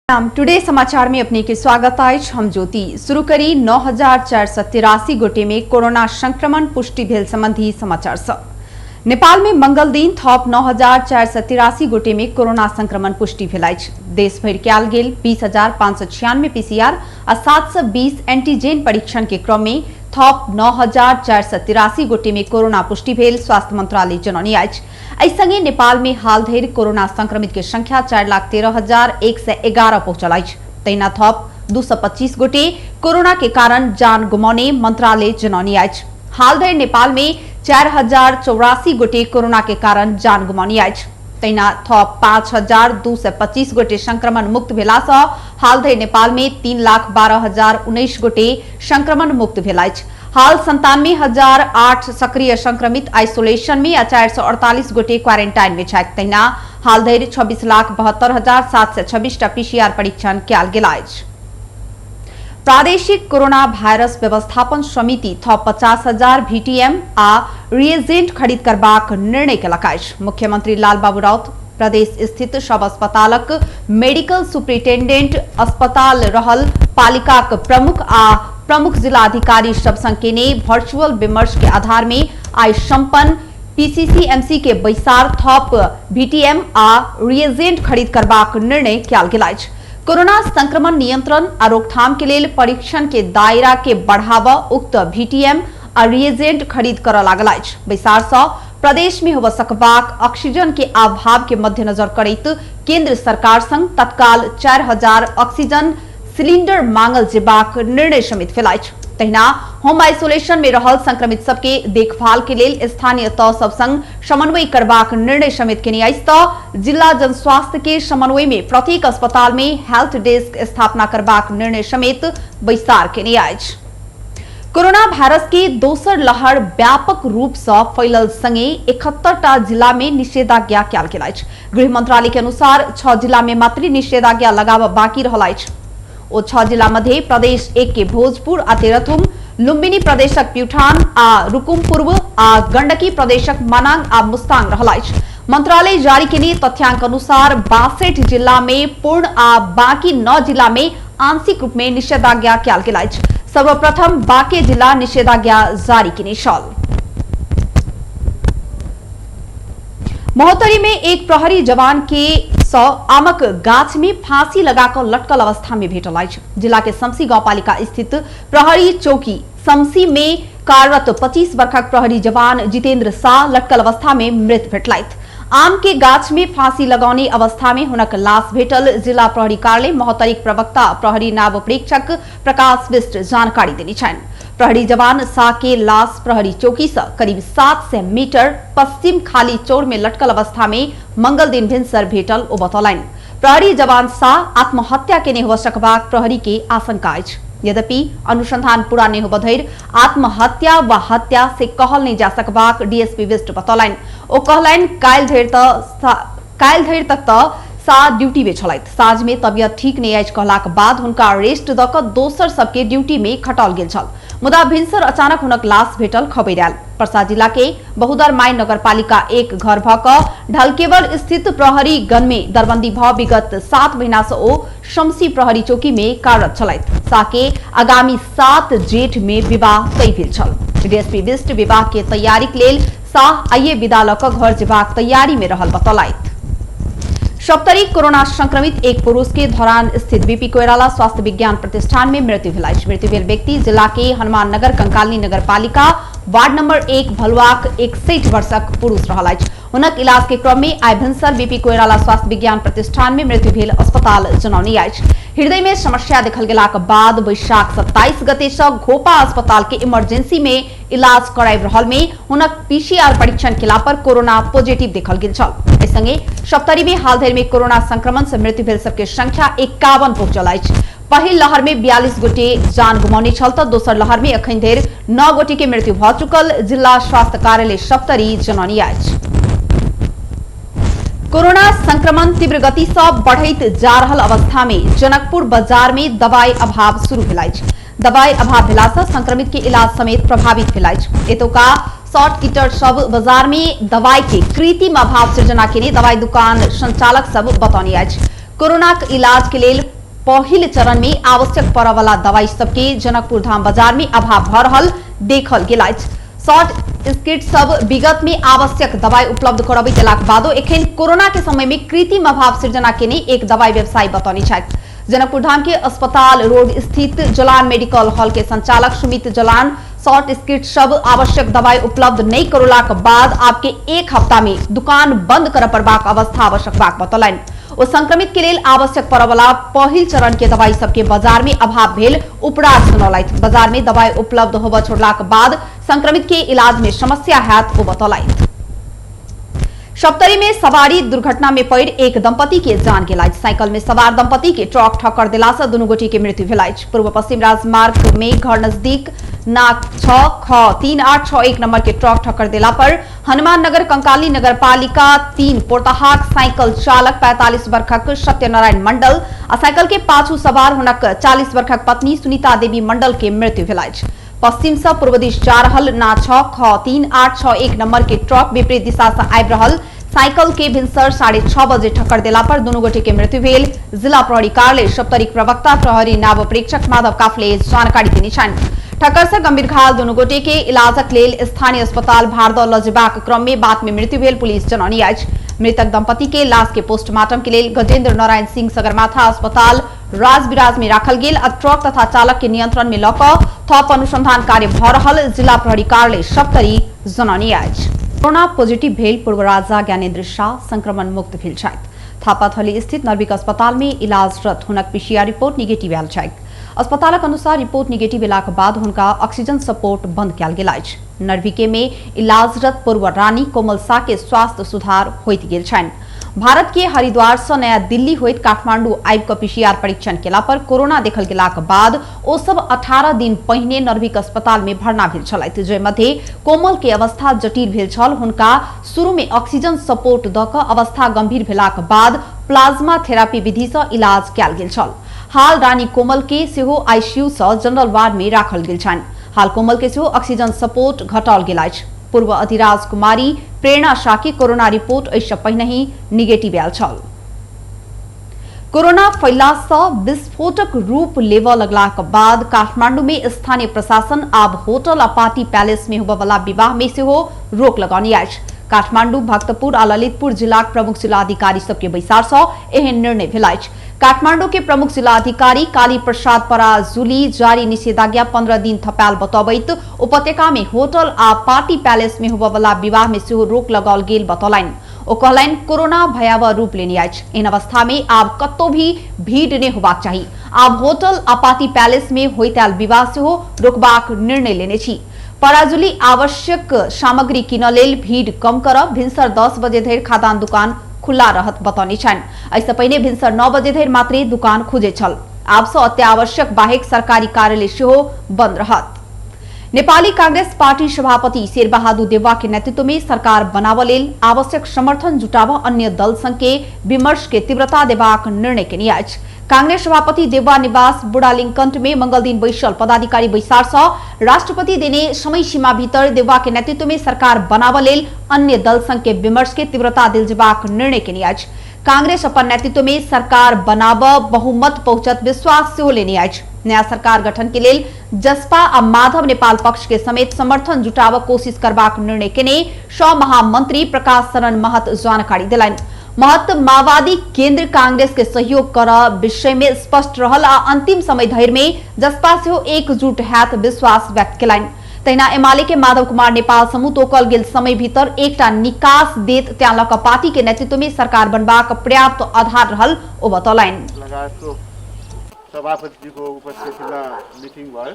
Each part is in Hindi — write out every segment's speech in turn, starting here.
टुडे समाचार में अपने के स्वागत आज हम ज्योति शुरू करी 9483 गोटे में कोरोना संक्रमण पुष्टि भेल संबंधी समाचार सब। नेपाल में मंगल दिन थप 9483 गोटे में कोरोना संक्रमण पुष्टि भेल अछि। देश भरि कयल गेल 20596 पीसीआर आ 720 एंटीजेन परीक्षण के क्रम में थप 9483 गोटे में कोरोना पुष्टि भेल स्वास्थ्य मंत्रालय जनौने अछि। एहि संगे नेपाल में हाल धरि कोरोना संक्रमित के संख्या 4,13,111 पहुंचल अछि। तहिना थप 225 गोटे कोरोना के कारण जान गुमाउने मंत्रालय जनौने अछि। हाल धरि नेपाल में 4084 गोटे कोरोना के कारण जान गुमाउने अछि। तहिना थप 5225 गोटे संक्रमण मुक्त भेला सँ हाल धरि नेपाल में 3,12,019 गोटे संक्रमण मुक्त भेल अछि। हाल 97,008 सक्रिय संक्रमित आइसोलेशन में 448 गोटे क्वारेंटाइन में छथि। तहिना हाल धरि 26,72,726 पीसीआर परीक्षण कयल गेल अछि। प्रादेशिक कोरोना भाइरस व्यवस्थापन समिति थप 50,000 VTM आ रिएजेंट खरीद करबाक निर्णय केलक अछि। मुख्यमंत्री लालबाबू राउत प्रदेश स्थित सब अस्पतालक मेडिकल सुपरिटेंडेंट, अस्पताल रहल पालिकाक प्रमुख आ प्रमुख जिला अधिकारी सब संग केने वर्चुअल विमर्श के आधार में आइ संपन्न PCCMC के बैसार थप VTM आ रिएजेंट खरीद करबाक निर्णय कयल गेल अछि। कोरोना संक्रमण नियंत्रण आ रोकथाम के लेल परीक्षण के दायरा के बढ़ावा उक्त VTM आ रिएजेंट खरीद करऽ लागल अछि। बैसार सँ प्रदेश में होबऽ सकबाक ऑक्सीजन के अभाव के मद्देनजर करैत केंद्र सरकार संग तत्काल 4000 ऑक्सीजन सिलिंडर मांगल जेबाक निर्णय समित भेल अछि। तहिना होम आइसोलेशन में रहल संक्रमित सबके देखभाल के लेल स्थानीय तह सब संग समन्वय करबाक निर्णय समित केने अछि। तऽ जिला जन स्वास्थ्य के समन्वय में प्रत्येक अस्पताल में हेल्थ डेस्क स्थापना करबाक निर्णय समेत बैसार केने अछि। कोरोना भाइरस के दोसर लहर व्यापक रूप से फैलल संगे 71टा जिला में निषेधाज्ञा कयल गेल अछि। गृह मंत्रालय के अनुसार 6 जिला में मात्र निषेधाज्ञा लगाबऽ बाकी रहल अछि। ओ 6 जिला मध्य प्रदेश 1 के भोजपुर आ तेरथुम, लुम्बिनी प्रदेशक प्युठान आ रुकुम पूर्व आ गंडकी प्रदेशक मनांग आ मुस्तांग रहल अछि। मंत्रालय जारी केने तथ्यांक अनुसार 62 जिला में पूर्ण आ बाकी 9 जिला में आंशिक रूप में निषेधाज्ञा कयल गेल अछि। सर्वप्रथम बाँके जिला निषेधाज्ञा जारी केने छल। महोत्तरी में एक प्रहरी जवान के आमक गाछ में फांसी लगाकर लटकल अवस्था में भेटल अछि। जिला के शमसी गांवपालिका स्थित प्रहरी चौकी शमसी में कार्यरत 25 वर्षक प्रहरी जवान जितेंद्र शाह लटकल अवस्था में मृत भेटलथि। आम के गाछ में फांसी लगौने अवस्था में हुनक लाश भेटल जिला प्रहरी कार्यालय महोत्तरीक प्रवक्ता प्रहरी नायब प्रेक्षक प्रकाश बिष्ट जानकारी देने छनि। प्रहरी जवान शाह के लाश प्रहरी चौकी से करीब 700 मीटर पश्चिम खाली चौर में लटकल अवस्था में मंगल दिन भिनसर भेटल ओ बतौलनि। प्रहरी जवान शाह आत्महत्या केने हो सकबाक प्रहरी के आशंका अछि। यद्यपि अनुसंधान पूरा नहीं होबऽ धरि आत्महत्या व हत्या से कहल नहीं जा सकबाक डीएसपी बिष्ट बतौलनि। ओ कहलनि काल्हि धरि तक तऽ शाह ड्यूटी में छलथि। साँझ में तबियत ठीक नहीं अछि कहलाक बाद हुनका अरेस्ट दऽ कऽ दोसर सबके ड्यूटी में खटाओल गेल छल। मुदा भिनसर अचानक हुनक लाश भेटल खबरि आयल। परसा जिला के बहुदर माई नगरपालिका 1 घर भऽ कऽ ढलकेवर स्थित प्रहरी गण में दरबंदी भऽ विगत 7 महीना से ओ शमसी प्रहरी चौकी में कार्यरत छलथि। शाह के आगामी 7 जेठ में विवाह तय भेल छल। डीएसपी बिष्ट विवाह के तैयारी के लेल शाह आइए विदा लऽ कऽ घर जेबाक तैयारी में रहल बतौलथि। सप्तरी कोरोना संक्रमित एक पुरुष के धरान स्थित बीपी कोइराला स्वास्थ्य विज्ञान प्रतिष्ठान में मृत्यु भेल अछि। मृत्यु भेल व्यक्ति जिला के हनुमान नगर कंकालनी नगरपालिका वार्ड नंबर 1 भलुआक 61 वर्षक पुरुष रहल अछि। हुनक इलाज के क्रम में आइ भिनसर बीपी कोइराला स्वास्थ्य विज्ञान प्रतिष्ठान में मृत्यु भेल अस्पताल जनौने अछि। हृदय में समस्या देखल गेलाक बाद वैशाख 27 गते से घोपा अस्पताल के इमरजेंसी में इलाज कराबि रहल में हुनक पीसीआर परीक्षण केला पर कोरोना पॉजिटिव देखल गेल छल। एहि संगे सप्तरी में हाल धरि में कोरोना संक्रमण से मृत्यु भेल सबके संख्या 51 पहुंचल अछि। पहिल लहर में 42 गोटे जान गुमौने छल तऽ दोसर लहर में अखन धरि 9 गोटे के मृत्यु भऽ चुकल जिला स्वास्थ्य कार्यालय सप्तरी जनौने अछि। कोरोना संक्रमण तीव्र गति से बढ़ैत जा रहल अवस्था में जनकपुर बाजार में दवाई अभाव शुरू भेल अछि। दवाई अभाव भेला से संक्रमित के इलाज समेत प्रभावित भेल अछि। एतुका शॉर्ट किटर सब बाजार में दवाई के कृत्रिम अभाव सृजना केने दवाई दुकान संचालक सब बतौने अछि। कोरोना के इलाज के लेल पहिल चरण में आवश्यक पड़े वाला दवाई सबके जनकपुर धाम बाजार में अभाव भ रहल देखल गेल अछि। शॉर्ट स्किट सब विगत में आवश्यक दवाई उपलब्ध करबैत देलाक बादो एखन कोरोना के समय में कृत्रिम अभाव सृजना केने एक दवाई व्यवसायी बतौने छथि। जनकपुर धाम के अस्पताल रोड स्थित जलान मेडिकल हॉल के संचालक सुमित जलान शॉर्ट स्किट सब आवश्यक दवाई उपलब्ध नहीं करलाक बाद आपके एक हफ्ता में दुकान बंद कर पड़बाक अवस्था आवश्यक बाक बतौलनि। ओ संक्रमित के लेल आवश्यक पड़े वाला पहिल चरण के दवाई सबके बाजार में अभाव भेल उपराज सुनौलथि। बाजार में दवाई उपलब्ध होबऽ छोड़लाक बाद संक्रमित के इलाज में समस्या हैत ओ बतौलथि। सप्तरी में सवारी दुर्घटना में पड़ एक दंपति के जान गेल। साइकिल में सवार दंपति के ट्रक ठक्कर देला से दुनू गोटी के मृत्यु भेल। पूर्व पश्चिम राजमार्ग में घर नजदीक नाक 6-3861 नंबर के ट्रक ठक्कर देला पर हनुमान नगर कंकाली नगर पालिका 3 पोर्ताहाक साइकिल चालक 45 वर्षक सत्यनारायण मंडल आ साइकिल के पाछू सवार हुनक 40 वर्षक पत्नी सुनीता देवी मंडल के मृत्यु भेल। पश्चिम से पूर्व दिश जा रहल ना 6-3861 नंबर के ट्रक विपरीत दिशा से आबि रहल साइकिल के भिनसर 6:30 बजे ठक्कर देला पर दुनू गोटे के मृत्यु भेल। जिला प्रहरी कार्यालय सप्तरी प्रवक्ता प्रहरी नाव परीक्षक माधव काफले जानकारी देने छथि। ठक्कर से गंभीर घायल दुनू गोटे के इलाजक लेल स्थानीय अस्पताल भारदह ल जेबाक क्रम में बाद में मृत्यु भेल पुलिस जनौनी अछि। मृतक दंपति के लाश के पोस्टमार्टम के लिए गजेंद्र नारायण सिंह सगरमाथा अस्पताल राजविराज में राखल गेल। ट्रक तथा चालक के नियंत्रण में लऽ थप अनुसंधान कार्य भ रहल जिला प्रहरी कार्यालय सप्तरी जनौनी अछि। कोरोना पॉजिटिव भेल पूर्व राजा ज्ञानेन्द्र शाह संक्रमण मुक्त भेल छथि। थापाथली स्थित नर्विक अस्पताल में इलाजरत हुनक पीसीआर रिपोर्ट निगेटिव आयल छथि। अस्पतालक अनुसार रिपोर्ट निगेटिव अयलाक बाद हुनका ऑक्सीजन सपोर्ट बंद कयल गेल अछि। नर्विके में इलाजरत पूर्व रानी कोमल शाह के स्वास्थ्य सुधार होइत गेल छनि। भारत के हरिद्वार से नया दिल्ली होइत काठमांडू आबि कऽ पीसीआर परीक्षण केला पर कोरोना देखल गेलाक बाद ओ सब 18 दिन पहिने नर्विक अस्पताल में भर्ना भेल छलथि। जय मध्य कोमल के अवस्था जटिल भेल छल। हुनका शुरू में ऑक्सीजन सपोर्ट दऽ कऽ अवस्था गंभीर भेलाक बाद प्लाज्मा थेरापी विधि से इलाज कयल गेल छल। हाल रानी कोमल के सेहो आईसीयू से जनरल वार्ड में राखल गेल छनि। हाल कोमल के सेहो ऑक्सीजन सपोर्ट घटाओल गेल अछि। पूर्व अधिराज कुमारी प्रेरणा शाह की कोरोना रिपोर्ट एहिसँ पहिने ही निगेटिव आयल छल। कोरोना फैलला से विस्फोटक रूप लेबऽ लगलाक बाद काठमांडू में स्थानीय प्रशासन आब होटल आ पार्टी पैलेस में होबऽ वाला विवाह में सेहो रोक लगौने अछि। काठमांडू भक्तपुर आ ललितपुर जिलाक प्रमुख जिलाधिकारी सबके बैसार से एहन निर्णय भेल अछि। काठमांडू के प्रमुख जिलाधिकारी काली प्रसाद पराजुली जारी निषेधाज्ञा 15 दिन थपायल बतौबैत उपत्यका में होटल आ पार्टी पैलेस में होबऽ वाला विवाह में सेहो रोक लगाओल गेल बतौलनि। ओ कहलनि कोरोना भयावह रूप लेने अछि। एहन अवस्था में आब कतौ भी भीड़ नहीं होबाक चाही। आब होटल आ पार्टी पैलेस में होइत आयल विवाह सेहो रोकबाक निर्णय लेने छी। पराजुली आवश्यक सामग्री किनऽ लेल भीड़ कम करब, भिनसर 10 बजे धरि खाद्यान्न दुकान खुला रहत बतौने छनि। एहिसँ पहिने भिनसर 9 बजे धरि मात्रे दुकान खुजे छल। आब से अत्यावश्यक बाहेक सरकारी कार्यालय सेहो बंद रहत। नेपाली कांग्रेस पार्टी सभापति शेरबहादुर देउवा के नेतृत्व में सरकार बनाबऽ लेल आवश्यक समर्थन जुटाबऽ अन्य दल संग के विमर्श के तीव्रता देबाक निर्णय केने अछि। कांग्रेस सभापति देउवा निवास बुढ़ालिंकंट में मंगल दिन बैसल पदाधिकारी बैसार से राष्ट्रपति देने समय सीमा भीतर देउवा के नेतृत्व में सरकार बनाबऽ लेल अन्य दल संग के विमर्श के तीव्रता देल जेबाक निर्णय केने अछि। कांग्रेस अपन नेतृत्व में सरकार बनाबऽ बहुमत पहुंचत विश्वास सेहो लेने अछि। नया सरकार गठन के लेल जसपा आ माधव नेपाल पक्ष के समेत समर्थन जुटाबऽ कोशिश करबाक निर्णय केने सह महामंत्री प्रकाश शरण महत जानकारी देलनि। महत माओवादी केंद्र कांग्रेस के सहयोग कर विषय में स्पष्ट रहल आ अंतिम समय धरि में जसपा सेहो एकजुट हैत विश्वास व्यक्त केलनि। तहिना एमाले के माधव कुमार नेपाल समूह तोकल गेल समय भीतर एकटा निकास देत त्या लऽ कऽ पार्टी के नेतृत्व में सरकार बनबाक पर्याप्त आधार रहल ओ बतौलनि। सभापतिजीको उपस्थितिमा मिटिङ भयो।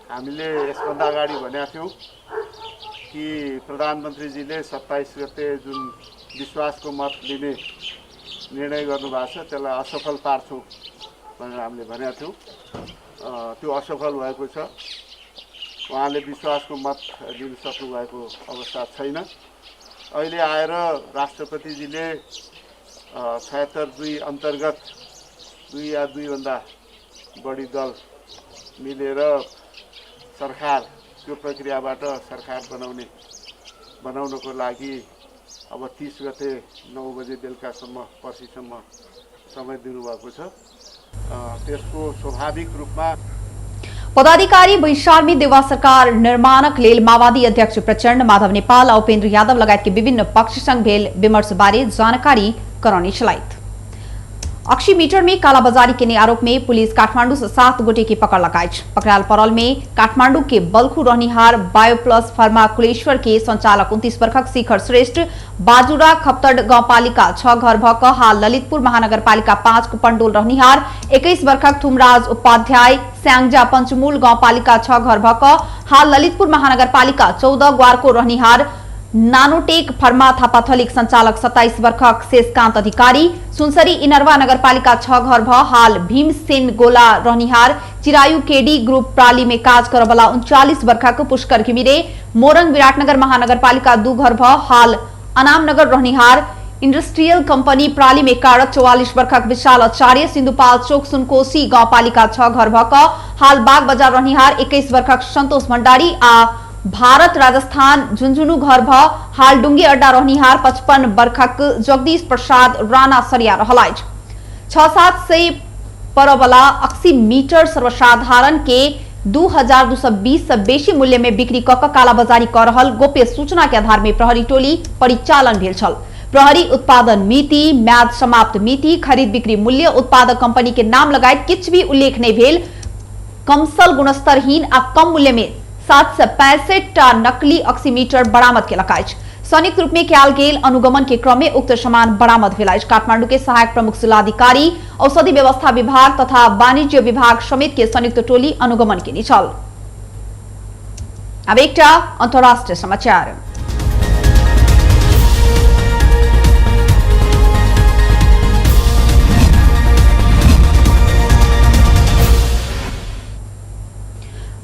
हामीले यसभन्दा अगाडि भनेका थियौँ कि प्रधानमन्त्रीजीले 27 गते जुन विश्वासको मत लिने निर्णय गर्नुभएको छ त्यसलाई असफल पार्छौँ भनेर हामीले भनेका थियौँ। त्यो असफल भएको छ। उहाँले विश्वासको मत लिन सक्नुभएको अवस्था छैन। अहिले आएर राष्ट्रपतिजीले 76(2) अन्तर्गत 2 या 2 भन्दा बढी दल मिलेर सरकार त्यो प्रक्रियाबाट सरकार बनाउनको लागि अब 30 गते 9 बजे बेलुकासम्म पर्सिसम्म समय दिनुभएको छ। त्यसको स्वाभाविक रूपमा पदाधिकारी वैशाली देवा सरकार निर्माणक लेल माओवादी अध्यक्ष प्रचण्ड, माधव नेपाल और उपेन्द्र यादव लगायत के विभिन्न पक्षसँग भेल विमर्श बारे जानकारी कराउने छलाइत। ऑक्सीमीटर में कालाबाजारी के आरोप में पुलिस काठमांडू से 7 गोटे की पकड़ लगाई। पकड़ाल परल में काठमांडू के बल्खु रहनिहार बायोप्लस फार्माकुलेश्वर के संचालक 29 वर्षक शिखर श्रेष्ठ, बाजुरा खप्तड गाउँपालिका 6 घर भक हाल ललितपुर महानगरपालिका 5 को पंडोल रहनिहार 21 वर्षक थुमराज उपाध्याय, स्याङ्जा पञ्चमूल गाउँपालिका 6 घर भक हाल ललितपुर महानगरपालिका 14 ग्वारको रहनिहार नानोटेक फर्मा थापाथलिक संचालक 27 वर्षक शेषकान्त अधिकारी, सुनसरी इनरवा नगरपालिका 6 घर भ हाल भीमसेन गोला रहनिहार चिरायु केडी ग्रुप प्राली में काज करबला 39 वर्षक पुष्कर घिमिरे, मोरङ विराटनगर महानगरपालिका 2 घर भ हाल अनामनगर रहनिहार इंडस्ट्रियल कंपनी प्राली में कार्यरत 44 वर्षक विशाल आचार्य, सिन्धुपाल चोक सुनकोशी गाउँपालिका 6 घर भक हाल बाग बजार रहनिहार 21 वर्षक सन्तोष भण्डारी आ भारत राजस्थान झुंझुनू घर भ हाल डुंगी अड्डा रहनिहार 55 वर्षक जगदीश प्रसाद राणा सरिया रहलाइज। 6-700 परबला ऑक्सीमीटर सर्वसाधारण के 2220 से बेसी मूल्य में बिक्री कक कालाबाजारी कर रहल गोप्य सूचना के आधार में प्रहरी टोली परिचालन भेल छल। प्रहरी उत्पादन मिति, म्याद समाप्त मिति, खरीद बिक्री मूल्य, उत्पादक कंपनी के नाम लगायत किछ भी उल्लेख नहीं भेल कमसल गुणस्तरहीन आ कम मूल्य में 765 नकली ऑक्सीमीटर बरामद के लकाइज। संयुक्त रूप में कयल गेल अनुगमन के क्रम में उक्त सामान बरामद भेलाइज। काठमांडू के सहायक प्रमुख जिलाधिकारी, औषधि व्यवस्था विभाग तथा वाणिज्य विभाग समेत के संयुक्त टोली अनुगमन के निचल। अब एक अंतर्राष्ट्रीय समाचार।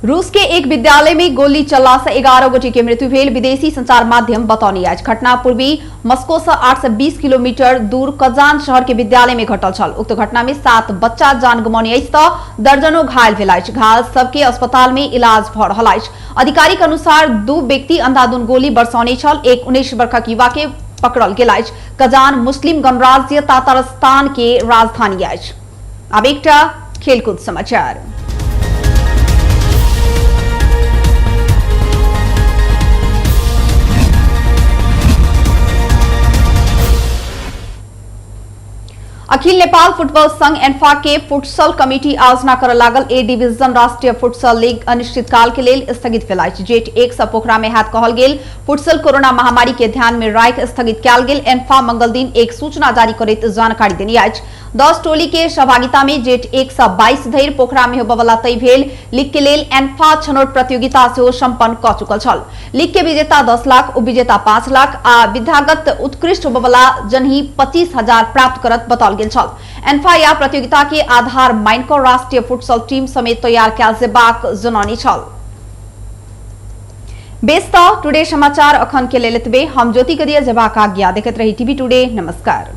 रूस के एक विद्यालय में गोली चलला से 11 गोटे की मृत्यु भेल, विदेशी संचार माध्यम बतौनी आज। घटना पूर्वी मस्को से 820 किलोमीटर दूर कजान शहर के विद्यालय में घटल छल। उक्त घटना में 7 बच्चा जान गमौने अछि त दर्जनों घायल भेल अछि। घायल सबके अस्पताल में इलाज भ रहल अछि। अधिकारिक अनुसार 2 व्यक्ति अंधाधुंध गोली बरसौने छल। एक 19 वर्षक युवा के पकड़ल गेल अछि। कजान मुस्लिम गणराज्य तातारस्तान के राजधानी अछि। अब एक खेलकूद समाचार। अखिल नेपाल फुटबॉल संघ एन्फा के फुटसल कमिटी आयोजना कर लागल ए डिवीजन राष्ट्रीय फुटसल लीग अनिश्चितकाल के लेल स्थगित भेल। जेठ 1 से पोखरा में हाथ कहल गेल फुटसल कोरोना महामारी के ध्यान में राख स्थगित कयल गेल। एन्फा मंगल दिन एक सूचना जारी करैत जानकारी देने अछि। 10 टोली के सहभागिता में जेठ 1 से 22 धरि पोखरा में होबवला तय भेल लीग के लेल एन्फा छनौट प्रतियोगिता से संपन्न क चुकल छल। लीग के विजेता 10 लाख, उपविजेता 5 लाख आ विधागत उत्कृष्ट होबवला जनही 25,000 प्राप्त करत बताओल गेल छल। एन्फा या प्रतियोगिता के आधार माइनकर राष्ट्रीय फुटसल टीम समेत तैयार कयल जेबाक जनौनी छल। बेस्ता टुडे समाचार अखन के लेल एतबे। हम ज्योति कदिया जेबाक आज्ञा। देखैत रही टीवी टुडे। नमस्कार।